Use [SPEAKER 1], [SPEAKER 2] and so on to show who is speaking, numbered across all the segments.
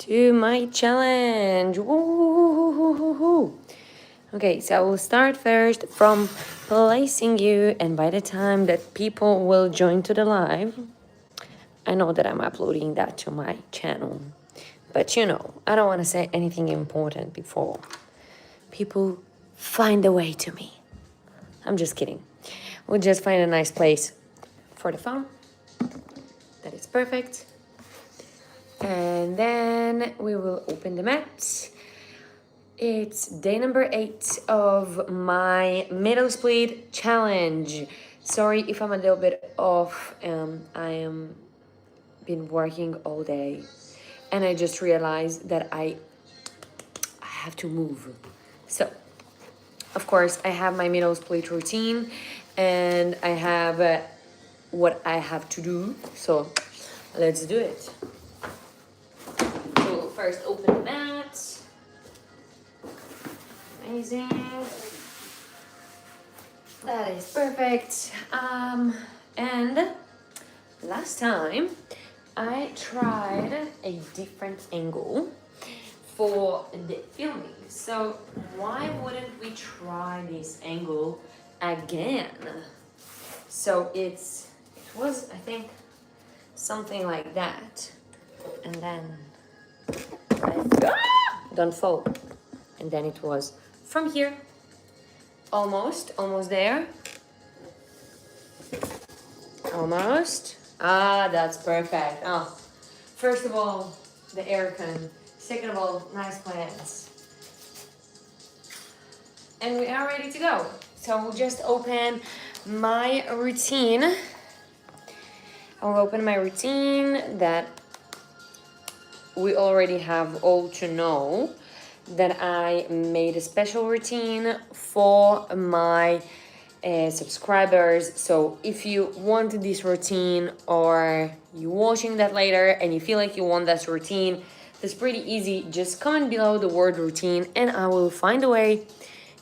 [SPEAKER 1] to my challenge. Woo-hoo-hoo-hoo-hoo. Okay, so I will start first from placing you, and by the time that people will join to the live, I know that I'm uploading that to my channel. But I don't want to say anything important before people find a way to me. I'm just kidding. We'll just find a nice place for the phone. That is perfect. And then we will open the mat. It's day number 8 of my middle split challenge. Sorry if I'm a little bit off. I am been working all day, and I just realized that I have to move. So, of course, I have my middle split routine, and I have what I have to do. So, let's do it. So we'll first open the mat. Amazing. That is perfect. And last time I tried a different angle for the filming. So why wouldn't we try this angle again? So it was, I think, something like that. And then don't fall. And then it was from here, almost there. Almost. That's perfect. First of all, the aircon. Second of all, nice plants. And we are ready to go. So we'll just open my routine. I'll open my routine that we already have all to know, that I made a special routine for my subscribers. So if you want this routine, or you're watching that later and you feel like you want this routine, that's pretty easy. Just comment below the word routine and I will find a way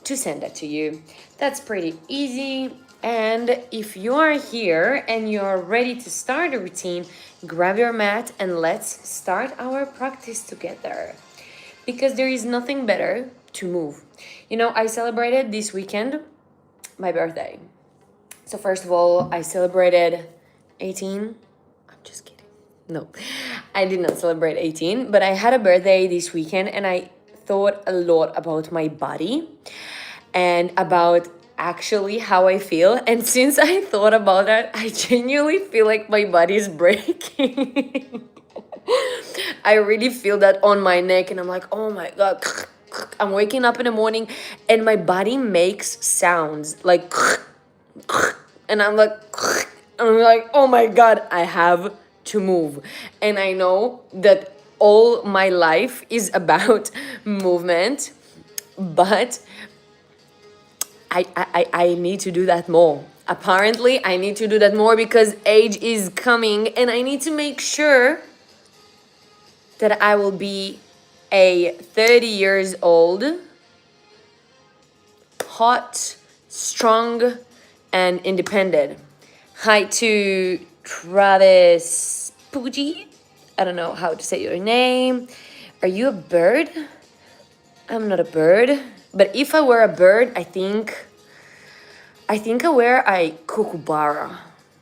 [SPEAKER 1] to send that to you. That's pretty easy. And if you are here and you're ready to start a routine, grab your mat and let's start our practice together. Because there is nothing better to move. I celebrated this weekend my birthday. So first of all, I celebrated 18. I'm just kidding. No, I did not celebrate 18, but I had a birthday this weekend and I thought a lot about my body and about actually how I feel. And since I thought about that, I genuinely feel like my body is breaking. I really feel that on my neck and I'm like, oh my God. I'm waking up in the morning and my body makes sounds like, and I'm like, oh my God, I have to move. And I know that all my life is about movement, but I need to do that more. Apparently, I need to do that more because age is coming and I need to make sure that I will be a 30 years old, hot, strong, and independent. Hi to Travis Pooji. I don't know how to say your name. Are you a bird? I'm not a bird. But if I were a bird, I think I wear a kookaburra.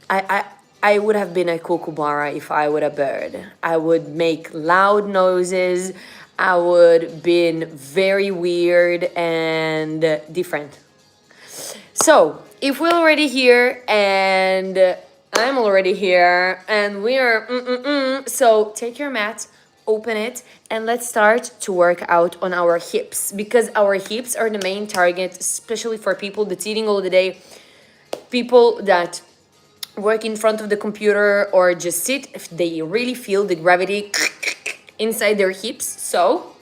[SPEAKER 1] I would have been a kookaburra if I were a bird. I would make loud noises. I would been very weird and different. So, if we're already here and I'm already here and we're so take your mat, open it, and let's start to work out on our hips, because our hips are the main target, especially for people that's eating all the day, people that work in front of the computer or just sit, if they really feel the gravity inside their hips. So,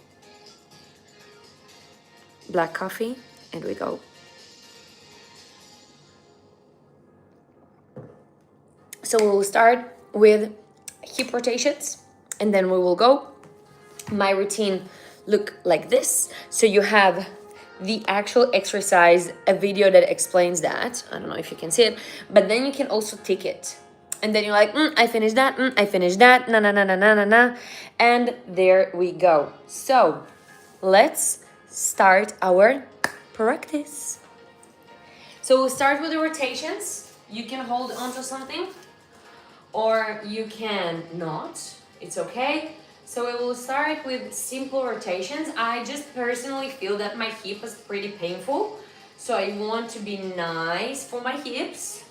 [SPEAKER 1] black coffee, and we go. So we will start with hip rotations and then we will go. My routine look like this. So you have the actual exercise, a video that explains that. I don't know if you can see it, but then you can also tick it. And then you're like, I finished that, I finished that, na na na na na na na. And there we go. So let's start our practice. So we'll start with the rotations. You can hold onto something or you can not. It's okay. So we will start with simple rotations. I just personally feel that my hip is pretty painful. So I want to be nice for my hips.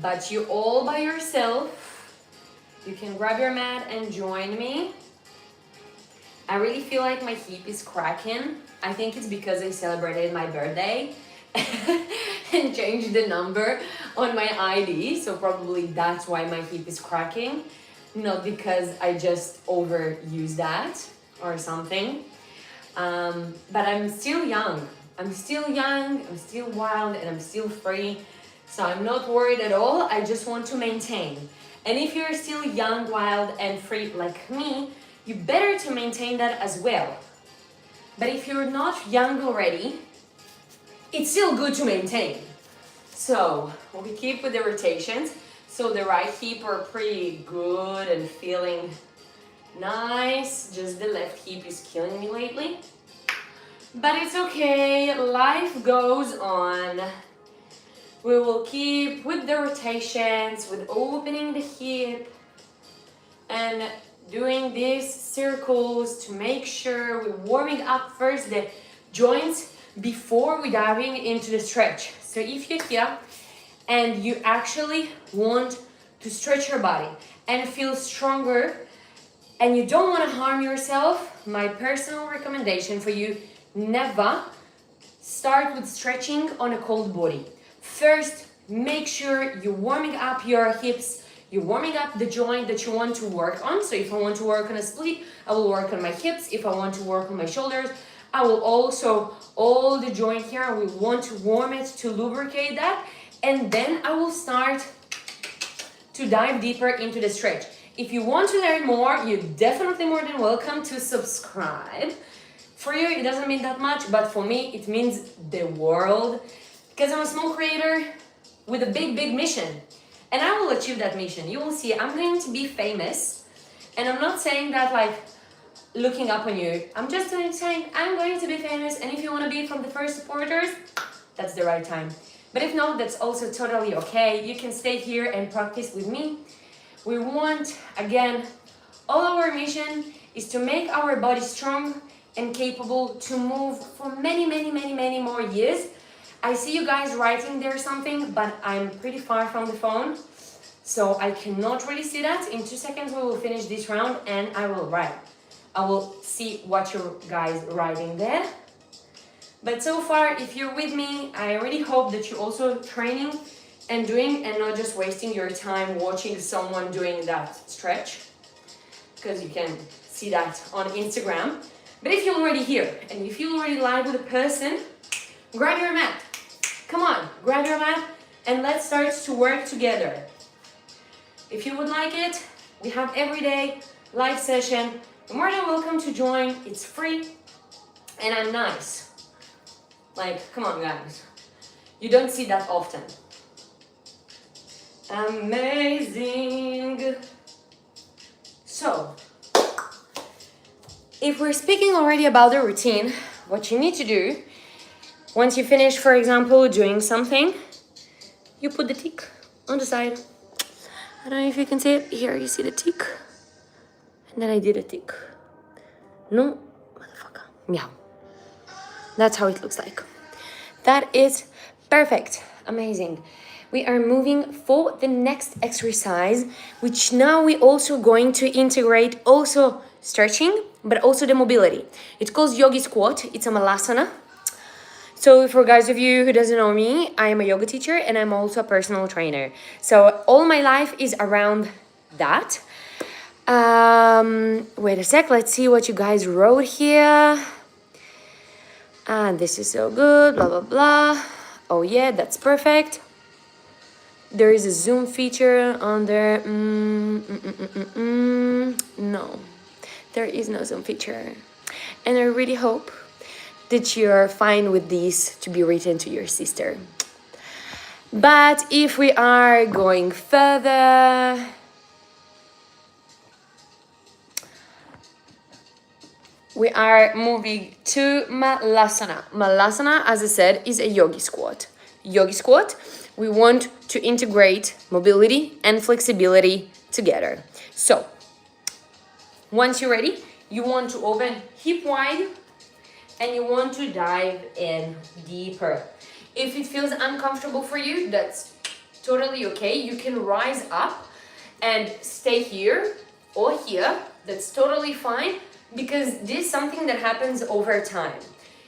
[SPEAKER 1] But you all by yourself. You can grab your mat and join me. I really feel like my hip is cracking. I think it's because I celebrated my birthday and changed the number on my ID. So probably that's why my hip is cracking. Not because I just overuse that or something. But I'm still young. I'm still young, I'm still wild, and I'm still free. So I'm not worried at all. I just want to maintain. And if you're still young, wild, and free like me, you better to maintain that as well. But if you're not young already, it's still good to maintain. So we keep with the rotations. So the right hip are pretty good and feeling nice. Just the left hip is killing me lately. But it's okay, life goes on. We will keep with the rotations, with opening the hip and doing these circles to make sure we're warming up first the joints before we diving into the stretch. So if you're here and you actually want to stretch your body and feel stronger and you don't want to harm yourself, my personal recommendation for you, never start with stretching on a cold body. First, make sure you're warming up your hips, you're warming up the joint that you want to work on. So if I want to work on a split, I will work on my hips. If I want to work on my shoulders, I will also, all the joint here, I will want to warm it to lubricate that. And then I will start to dive deeper into the stretch. If you want to learn more, you're definitely more than welcome to subscribe. For you, it doesn't mean that much, but for me, it means the world. Because I'm a small creator with a big, big mission. And I will achieve that mission. You will see, I'm going to be famous. And I'm not saying that like looking up on you. I'm just saying I'm going to be famous. And if you want to be from the first supporters, that's the right time. But if not, that's also totally okay. You can stay here and practice with me. We want, again, all our mission is to make our body strong and capable to move for many, many, many, many more years. I see you guys writing there something, but I'm pretty far from the phone, so I cannot really see that. In 2 seconds we will finish this round and I will write. I will see what you guys writing there. But so far, if you're with me, I really hope that you're also training and doing and not just wasting your time watching someone doing that stretch, because you can see that on Instagram. But if you're already here and if you're already live with a person, grab your mat. Come on, grab your mat and let's start to work together. If you would like it, we have every day live session. You're more than welcome to join. It's free and I'm nice. Like, come on guys. You don't see that often. Amazing. So, if we're speaking already about the routine, what you need to do, once you finish, for example, doing something, you put the tick on the side. I don't know if you can see it. Here you see the tick. And then I did a tick. No, motherfucker. Meow. That's how it looks like. That is perfect. Amazing. We are moving for the next exercise, which now we also going to integrate also stretching, but also the mobility. It's called yogi squat. It's a malasana. So for guys of you who doesn't know me, I am a yoga teacher and I'm also a personal trainer. So all my life is around that. Wait a sec, let's see what you guys wrote here. This is so good, blah, blah, blah. Oh yeah, that's perfect. There is a zoom feature on there. No, there is no zoom feature. And I really hope that you're fine with these to be written to your sister. But if we are going further, we are moving to Malasana. Malasana, as I said, is a yogi squat. Yogi squat, we want to integrate mobility and flexibility together. So, once you're ready, you want to open hip wide and you want to dive in deeper. If it feels uncomfortable for you, that's totally okay. You can rise up and stay here or here. That's totally fine because this is something that happens over time.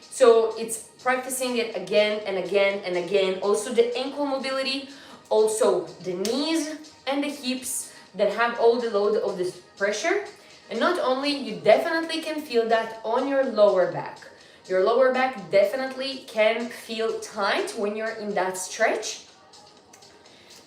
[SPEAKER 1] So it's practicing it again and again and again. Also the ankle mobility, also the knees and the hips that have all the load of this pressure. And not only, you definitely can feel that on your lower back. Your lower back definitely can feel tight when you're in that stretch.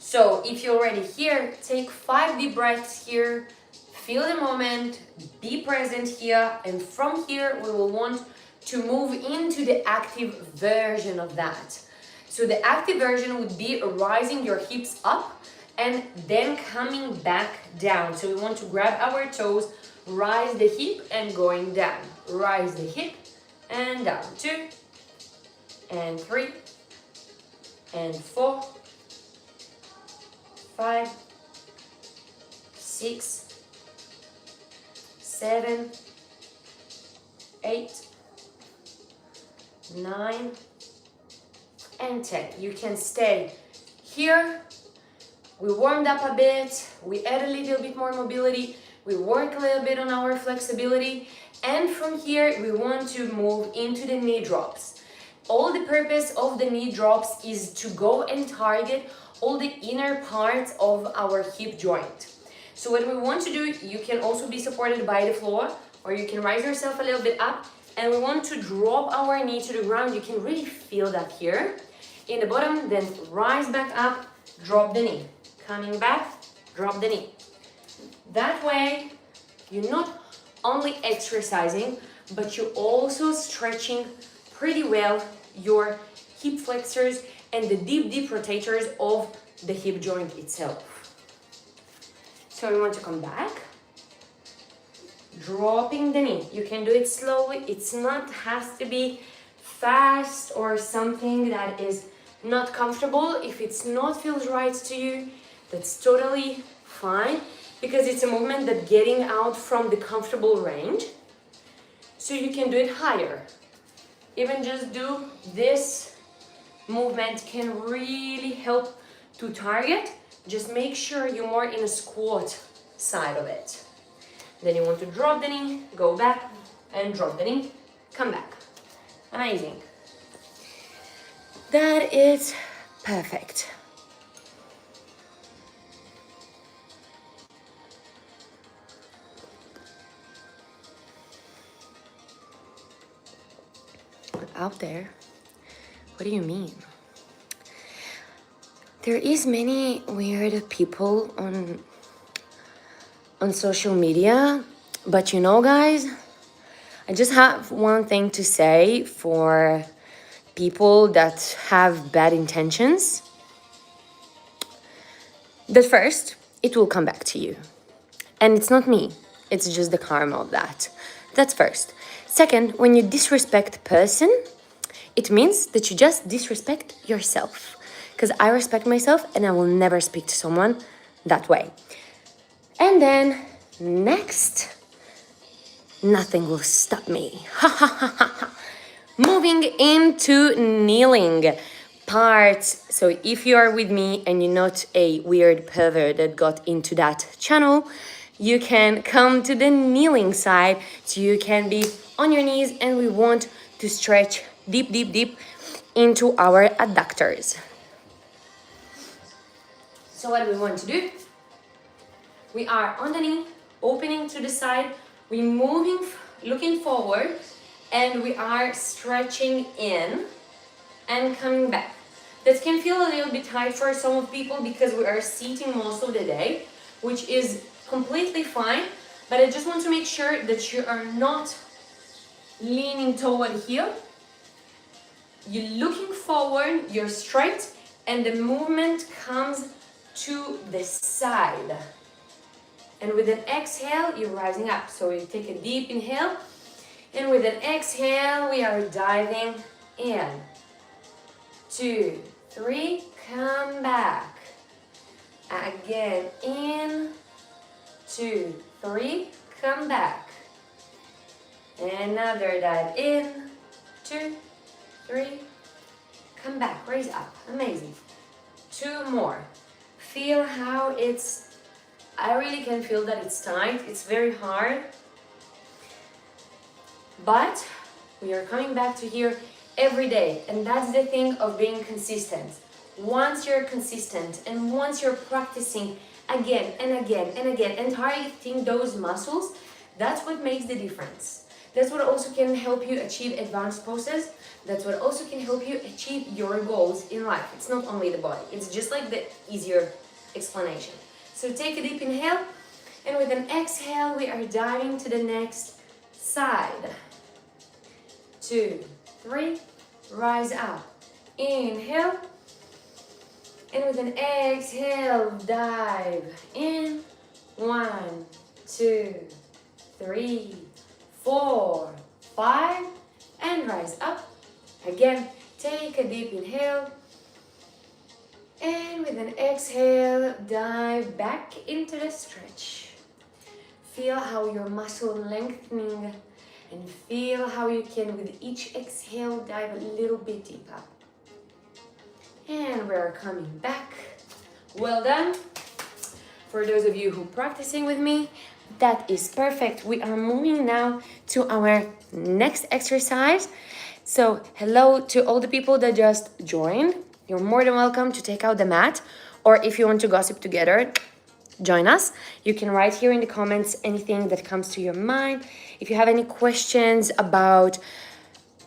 [SPEAKER 1] So if you're already here, take 5 deep breaths here, feel the moment, be present here, and from here we will want to move into the active version of that. So the active version would be rising your hips up and then coming back down. So we want to grab our toes, rise the hip and going down. Rise the hip and down. 2 and 3 and 4, 5, 6, 7, 8, 9, and 10. You can stay here. We warmed up a bit, we add a little bit more mobility, we work a little bit on our flexibility, and from here we want to move into the knee drops. All the purpose of the knee drops is to go and target all the inner parts of our hip joint. So what we want to do, you can also be supported by the floor, or you can rise yourself a little bit up, and we want to drop our knee to the ground. You can really feel that here. In the bottom, then rise back up, drop the knee. Coming back, drop the knee. That way, you're not only exercising, but you're also stretching pretty well your hip flexors and the deep rotators of the hip joint itself. So we want to come back, dropping the knee. You can do it slowly. It's not has to be fast or something that is not comfortable. If it's not feels right to you, that's totally fine, because it's a movement that getting out from the comfortable range. So you can do it higher. Even just do this movement can really help to target. Just make sure you're more in a squat side of it. Then you want to drop the knee, go back and drop the knee, come back. Amazing. That is perfect. Out there? What do you mean? There is many weird people on social media, but you know, guys, I just have one thing to say for people that have bad intentions. That first, it will come back to you. And it's not me, it's just the karma of that. That's first. Second, when you disrespect a person, it means that you just disrespect yourself. Because I respect myself and I will never speak to someone that way. And then next, nothing will stop me. Moving into kneeling parts. So if you are with me and you're not a weird pervert that got into that channel, you can come to the kneeling side. So you can be on your knees and we want to stretch deep into our adductors. So what we want to do, we are on the knee, opening to the side, we're moving, looking forward, and we are stretching in and coming back. That can feel a little bit tight for some of people because we are sitting most of the day, which is completely fine, but I just want to make sure that you are not leaning toward here. You're looking forward, you're straight, and the movement comes to the side. And with an exhale, you're rising up. So you take a deep inhale, and with an exhale, we are diving in. 2, 3, come back. Again, in. 2, 3, come back. Another dive in. 2, 3, come back. Raise up. Amazing. 2 more. Feel how I really can feel that it's tight. It's very hard. But we are coming back to here every day. And that's the thing of being consistent. Once you're consistent and once you're practicing again and again and again and targeting those muscles, that's what makes the difference. That's what also can help you achieve advanced poses. That's what also can help you achieve your goals in life. It's not only the body. It's just like the easier explanation. So take a deep inhale, and with an exhale, we are diving to the next side. 2, 3, rise up. Inhale, and with an exhale, dive in. 1, 2, 3, 4, 5, and rise up. Again, take a deep inhale, and with an exhale, dive back into the stretch. Feel how your muscle lengthening, and feel how you can, with each exhale, dive a little bit deeper. And we're coming back. Well done. For those of you who are practicing with me, that is perfect. We are moving now to our next exercise. So hello to all the people that just joined. You're more than welcome to take out the mat, or if you want to gossip together, join us. You can write here in the comments anything that comes to your mind. If you have any questions about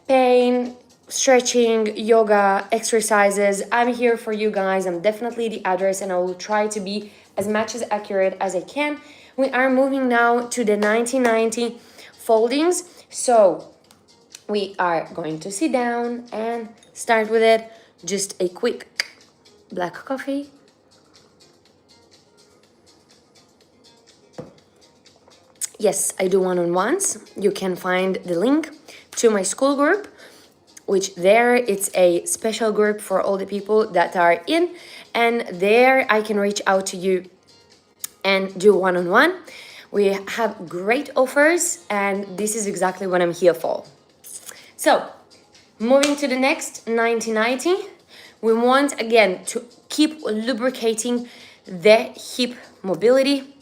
[SPEAKER 1] pain, stretching, yoga, exercises, I'm here for you guys. I'm definitely the address, and I will try to be as much as accurate as I can. We are moving now to the 1990 foldings. So we are going to sit down and start with it. Just a quick black coffee. Yes, I do one-on-ones. You can find the link to my school group, which there it's a special group for all the people that are in, and there I can reach out to you and do one-on-one. We have great offers, and this is exactly what I'm here for. So, moving to the next 1990, we want again to keep lubricating the hip mobility.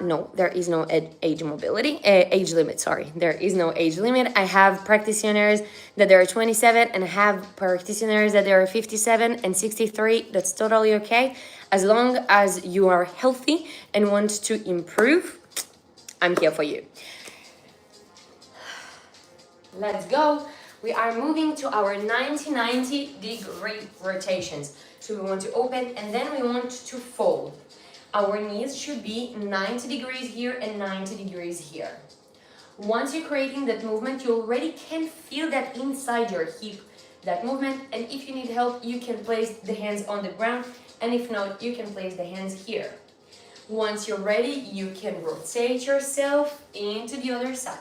[SPEAKER 1] No, there is no age limit, sorry. There is no age limit. I have practitioners that they are 27, and I have practitioners that they are 57 and 63. That's totally okay. As long as you are healthy and want to improve, I'm here for you. Let's go. We are moving to our 90-degree rotations. So we want to open, and then we want to fold. Our knees should be 90 degrees here and 90 degrees here. Once you're creating that movement, you already can feel that inside your hip, that movement. And if you need help, you can place the hands on the ground. And if not, you can place the hands here. Once you're ready, you can rotate yourself into the other side.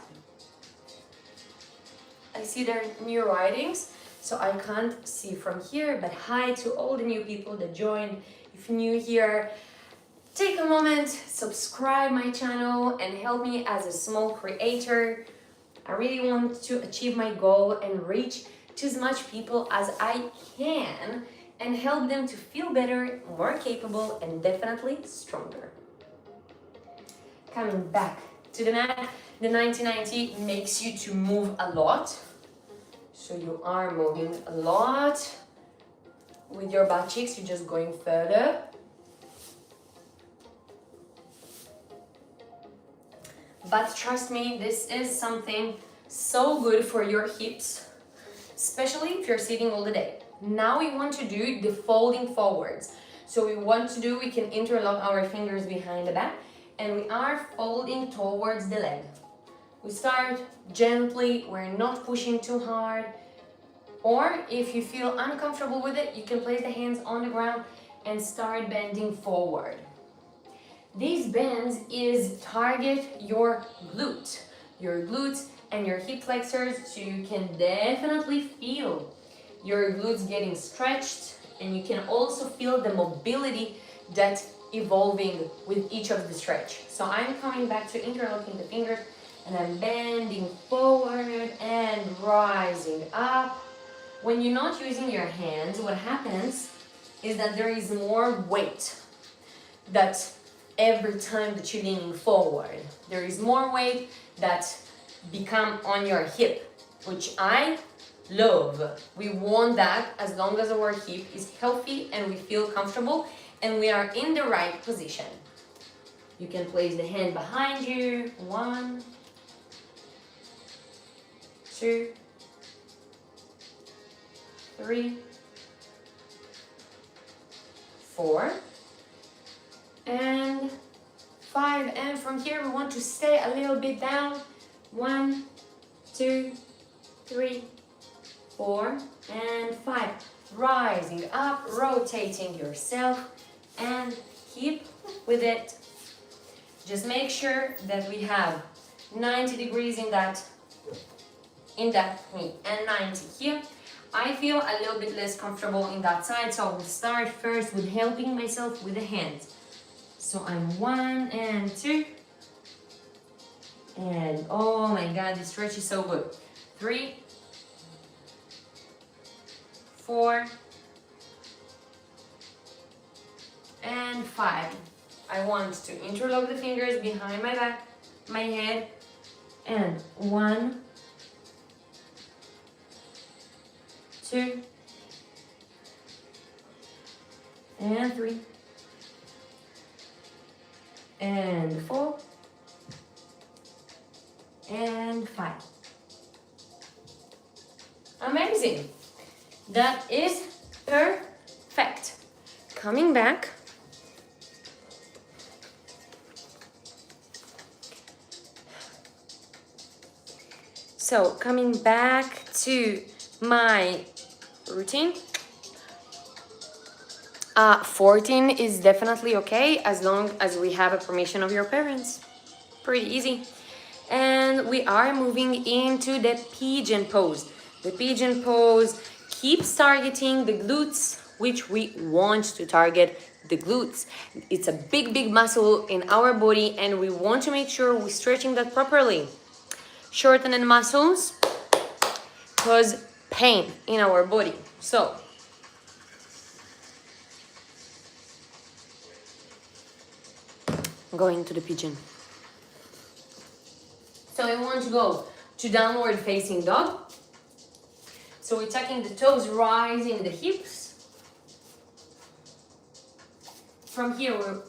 [SPEAKER 1] I see there are new writings, so I can't see from here, but hi to all the new people that joined. If new here, take a moment, subscribe my channel, and help me as a small creator. I really want to achieve my goal and reach to as much people as I can and help them to feel better, more capable, and definitely stronger. Coming back to the mat, the 90-90 makes you to move a lot. So you are moving a lot. With your butt cheeks, you're just going further. But trust me, this is something so good for your hips, especially if you're sitting all the day. Now we want to do the folding forwards. So we can interlock our fingers behind the back, and we are folding towards the leg. We start gently, we're not pushing too hard. Or if you feel uncomfortable with it, you can place the hands on the ground and start bending forward. These bends is target your glutes and your hip flexors, so you can definitely feel your glutes getting stretched, and you can also feel the mobility that's evolving with each of the stretch. So I'm coming back to interlocking the fingers, and I'm bending forward and rising up. When you're not using your hands, what happens is that there is more weight that every time that you're leaning forward, there is more weight that become on your hip, which I love. We want that as long as our hip is healthy and we feel comfortable and we are in the right position. You can place the hand behind you. 1, 2, 3, 4, and 5. And from here we want to stay a little bit down. 1, 2, 3, 4, and 5. Rising up, rotating yourself, and keep with it. Just make sure that we have 90 degrees in that knee and 90 here. I feel a little bit less comfortable in that side, so I will start first with helping myself with the hands. So I'm 1 and 2, and oh my god, this stretch is so good. 3, 4, and 5. I want to interlock the fingers behind my back, my head, and 1, 2, and 3, and 4, and 5. Amazing. That is perfect. Coming back. So coming back to my routine. 14 is definitely okay as long as we have a permission of your parents. Pretty easy. And we are moving into the pigeon pose. The pigeon pose keeps targeting the glutes, which we want to target the glutes. It's a big muscle in our body, and we want to make sure we're stretching that properly. Shortening muscles cause pain in our body. So going to the pigeon. So I want to go to downward facing dog. So we're tucking the toes, rising the hips. From here we're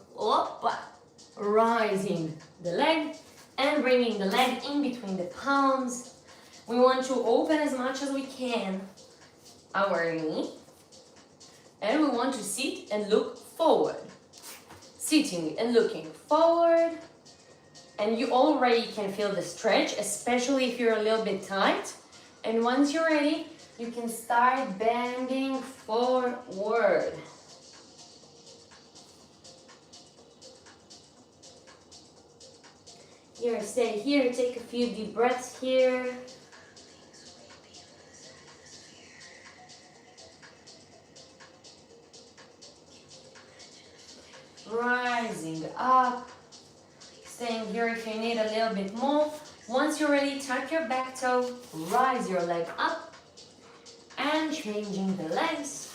[SPEAKER 1] rising the leg and bringing the leg in between the palms. We want to open as much as we can our knee, and we want to sit and look forward. Sitting and looking forward, and you already can feel the stretch, especially if you're a little bit tight. And once you're ready, you can start bending forward. Here, stay here, take a few deep breaths here. Rising up, staying here if you need a little bit more. Once you're ready, tuck your back toe, rise your leg up, and changing the legs.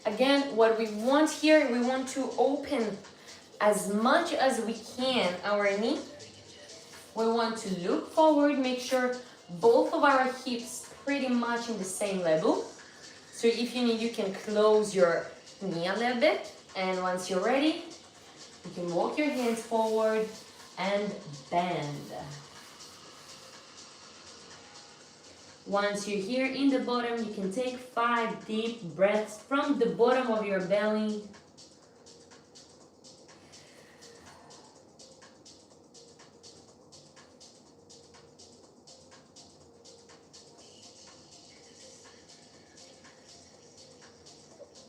[SPEAKER 1] Again, what we want here, we want to open as much as we can our knee. We want to look forward, make sure both of our hips pretty much in the same level. So if you need, you can close your knee a little bit. And once you're ready, you can walk your hands forward and bend. Once you're here in the bottom, you can take 5 deep breaths from the bottom of your belly.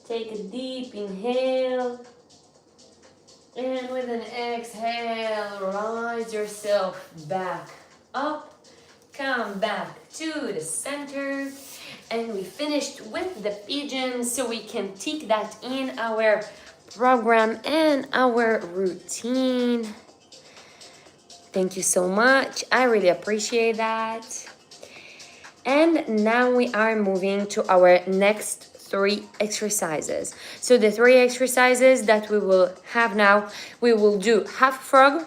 [SPEAKER 1] Take a deep inhale. And with an exhale, rise yourself back up. Come back to the center. And we finished with the pigeon, so we can tick that in our program and our routine. Thank you so much. I really appreciate that. And now we are moving to our next 3 exercises. So the 3 exercises that we will have now, we will do half frog,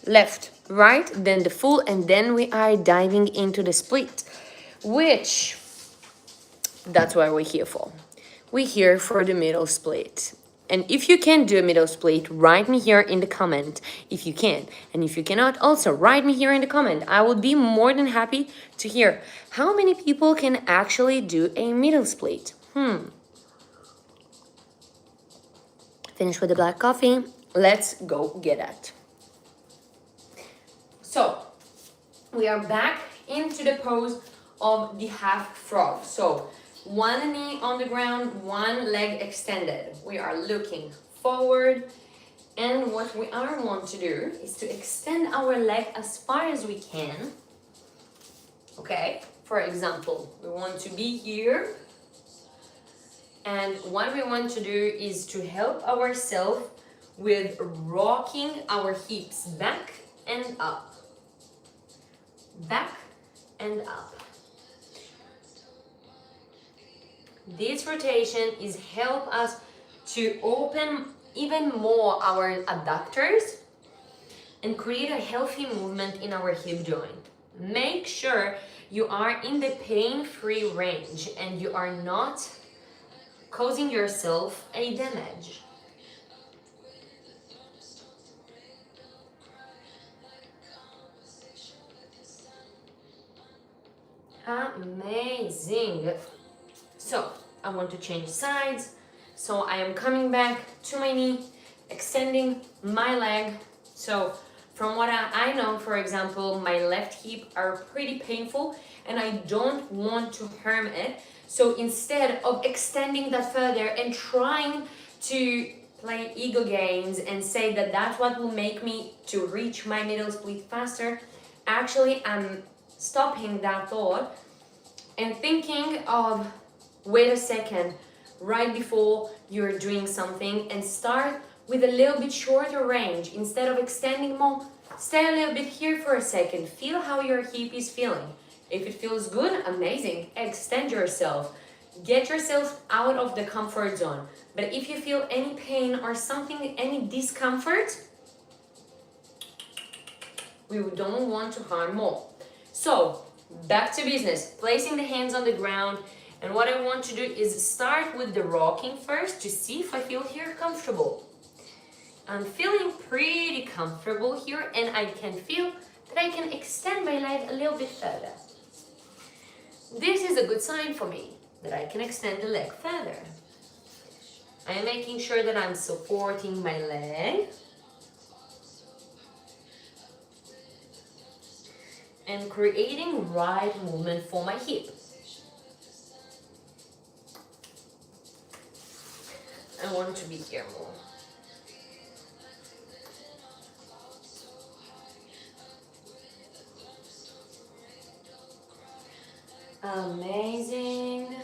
[SPEAKER 1] left, right, then the full, and then we are diving into the split, which that's what we're here for. We're here for the middle split. And if you can do a middle split, write me here in the comment if you can. And if you cannot, also write me here in the comment. I would be more than happy to hear how many people can actually do a middle split. Finish with the black coffee. Let's go get it. So, we are back into the pose of the half frog. So, one knee on the ground, one leg extended. We are looking forward. And what we are want to do is to extend our leg as far as we can. Okay, for example, we want to be here. And what we want to do is to help ourselves with rocking our hips back and up. Back and up. This rotation is help us to open even more our adductors and create a healthy movement in our hip joint. Make sure you are in the pain-free range and you are not causing yourself a damage. Amazing. So I want to change sides. So I am coming back to my knee, extending my leg. So from what I know, for example, my left hip are pretty painful and I don't want to harm it. So instead of extending that further and trying to play ego games and say that that's what will make me to reach my middle split faster, actually I'm stopping that thought and thinking of, wait a second, right before you're doing something, and start with a little bit shorter range. Instead of extending more, stay a little bit here for a second. Feel how your hip is feeling. If it feels good, amazing. Extend yourself. Get yourself out of the comfort zone. But if you feel any pain or something, any discomfort, we don't want to harm more. So, back to business. Placing the hands on the ground. And what I want to do is start with the rocking first to see if I feel here comfortable. I'm feeling pretty comfortable here and I can feel that I can extend my leg a little bit further. This is a good sign for me that I can extend the leg further. I am making sure that I'm supporting my leg and creating right movement for my hip. I want to be here more. Amazing.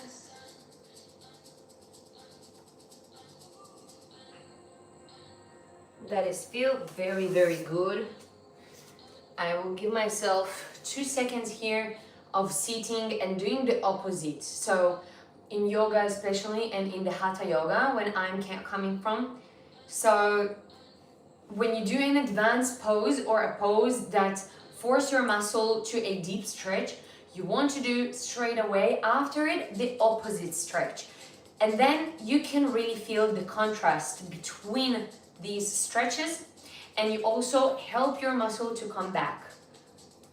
[SPEAKER 1] That is feel very, very good. I will give myself 2 seconds here of sitting and doing the opposite. So in yoga especially, and in the hatha yoga when I'm coming from. So when you do an advanced pose or a pose that force your muscle to a deep stretch, you want to do straight away after it the opposite stretch. And then you can really feel the contrast between these stretches, and you also help your muscle to come back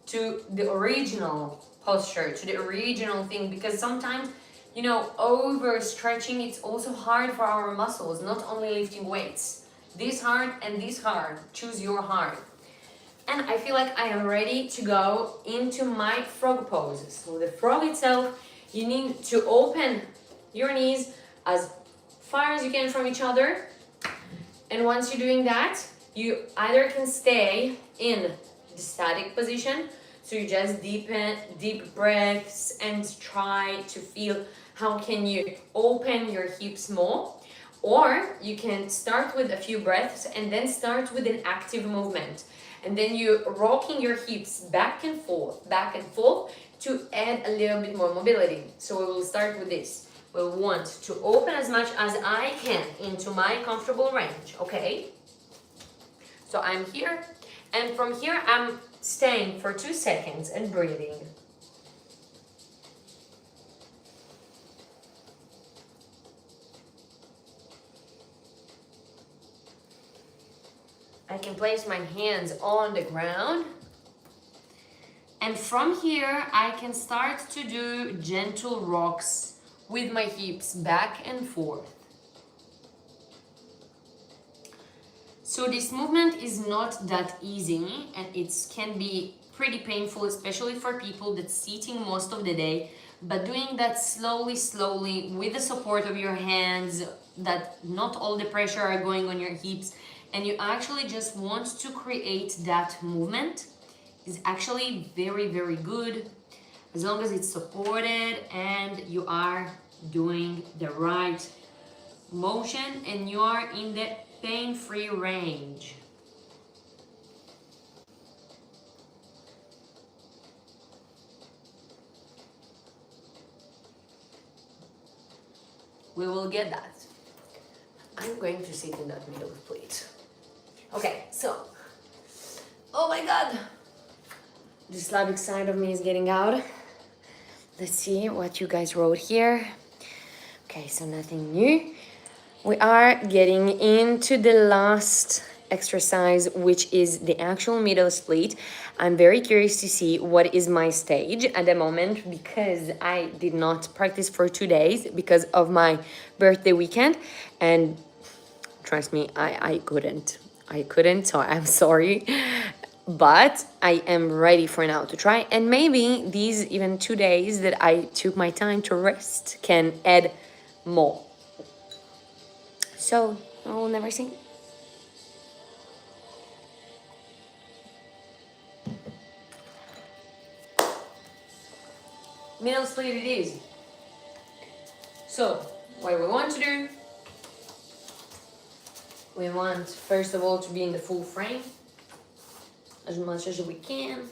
[SPEAKER 1] to the original posture, to the original thing, because sometimes, you know, overstretching, it's also hard for our muscles, not only lifting weights. This hard and this hard, choose your hard. And I feel like I am ready to go into my frog pose. So the frog itself, you need to open your knees as far as you can from each other. And once you're doing that, you either can stay in the static position, so you just deep breaths and try to feel how can you open your hips more, or you can start with a few breaths and then start with an active movement, and then you rocking your hips back and forth to add a little bit more mobility. So we will start with this. We want to open as much as I can into my comfortable range, okay? So I'm here, and from here I'm staying for 2 seconds and breathing. I can place my hands on the ground. And from here, I can start to do gentle rocks with my hips back and forth. So this movement is not that easy, and it can be pretty painful, especially for people that's sitting most of the day. But doing that slowly with the support of your hands, that not all the pressure are going on your hips, and you actually just want to create that movement, is actually very, very good, as long as it's supported and you are doing the right motion and you are in the pain-free range. We will get that. I'm going to sit in that middle plate. Okay, so, oh my God, the Slavic side of me is getting out. Let's see what you guys wrote here. Okay, so nothing new. We are getting into the last exercise, which is the actual middle split. I'm very curious to see what is my stage at the moment, because I did not practice for 2 days because of my birthday weekend, and trust me, I couldn't, so I'm sorry. But I am ready for now to try, and maybe these even 2 days that I took my time to rest can add more. So, I will never sing. Middle split it is. So, what we want to do, we want first of all to be in the full frame as much as we can.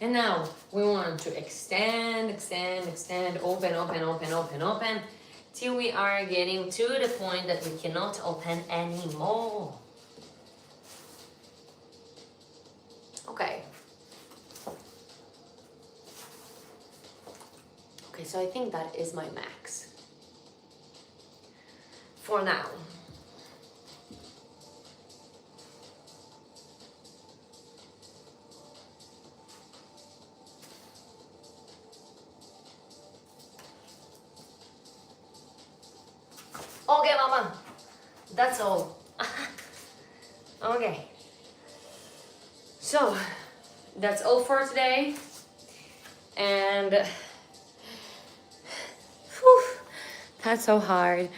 [SPEAKER 1] And now we want to extend, open, till we are getting to the point that we cannot open anymore. Okay. Okay, so I think that is my max for now. Okay, mama, that's all. Okay, so that's all for today, and whew, that's so hard,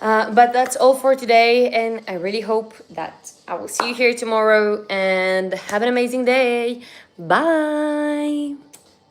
[SPEAKER 1] but that's all for today, and I really hope that I will see you here tomorrow, and have an amazing day. Bye.